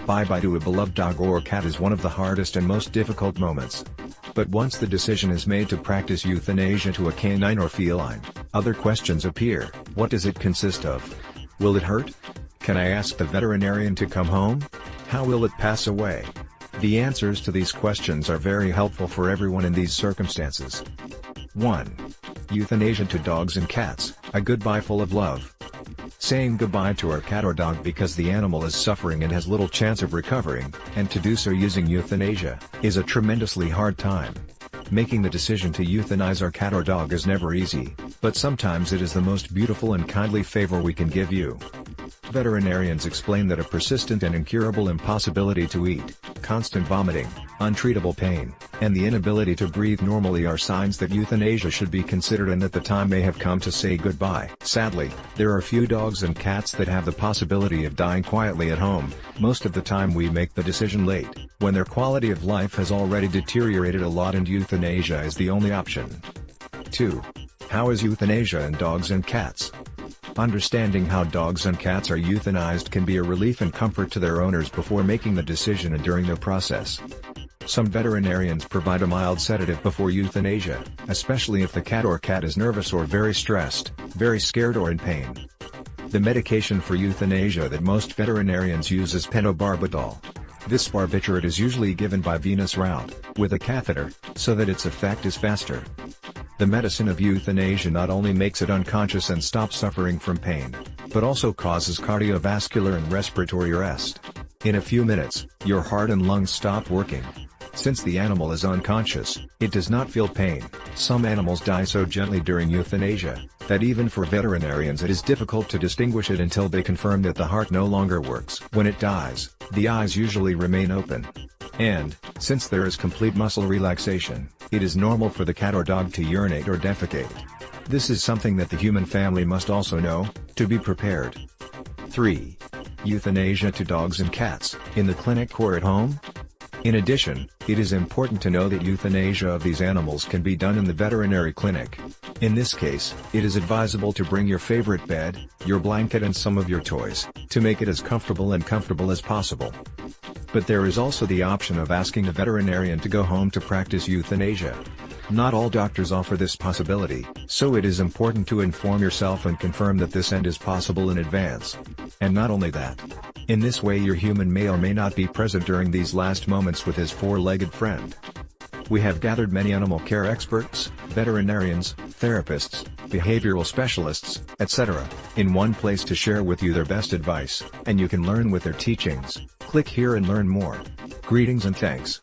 Bye-bye to a beloved dog or cat is one of the hardest and most difficult moments. But once the decision is made to practice euthanasia to a canine or feline, other questions appear. What does it consist of? Will it hurt? Can I ask the veterinarian to come home? How will it pass away? The answers to these questions are very helpful for everyone in these circumstances. 1. Euthanasia to dogs and cats, a goodbye full of love. Saying goodbye to our cat or dog because the animal is suffering and has little chance of recovering, and to do so using euthanasia, is a tremendously hard time. Making the decision to euthanize our cat or dog is never easy, but sometimes it is the most beautiful and kindly favor we can give you. Veterinarians explain that a persistent and incurable impossibility to eat, constant vomiting, untreatable pain, and the inability to breathe normally are signs that euthanasia should be considered and that the time may have come to say goodbye. Sadly, there are few dogs and cats that have the possibility of dying quietly at home. Most of the time we make the decision late, when their quality of life has already deteriorated a lot and euthanasia is the only option. 2. How is euthanasia in dogs and cats? Understanding how dogs and cats are euthanized can be a relief and comfort to their owners before making the decision and during the process. Some veterinarians provide a mild sedative before euthanasia, especially if the cat or cat is nervous or very stressed, very scared or in pain. The medication for euthanasia that most veterinarians use is pentobarbital. This barbiturate is usually given by venous route, with a catheter, so that its effect is faster. The medicine of euthanasia not only makes it unconscious and stops suffering from pain, but also causes cardiovascular and respiratory arrest. In a few minutes, your heart and lungs stop working. Since the animal is unconscious, it does not feel pain. Some animals die so gently during euthanasia, that even for veterinarians it is difficult to distinguish it until they confirm that the heart no longer works. When it dies, the eyes usually remain open. And, since there is complete muscle relaxation, it is normal for the cat or dog to urinate or defecate. This is something that the human family must also know, to be prepared. 3. Euthanasia to dogs and cats, in the clinic or at home? In addition, it is important to know that euthanasia of these animals can be done in the veterinary clinic. In this case, it is advisable to bring your favorite bed, your blanket and some of your toys, to make it as comfortable as possible. But there is also the option of asking a veterinarian to go home to practice euthanasia. Not all doctors offer this possibility, so it is important to inform yourself and confirm that this end is possible in advance. And not only that. In this way your human may or may not be present during these last moments with his four-legged friend. We have gathered many animal care experts, veterinarians, therapists, behavioral specialists, etc., in one place to share with you their best advice, and you can learn with their teachings. Click here and learn more. Greetings and thanks.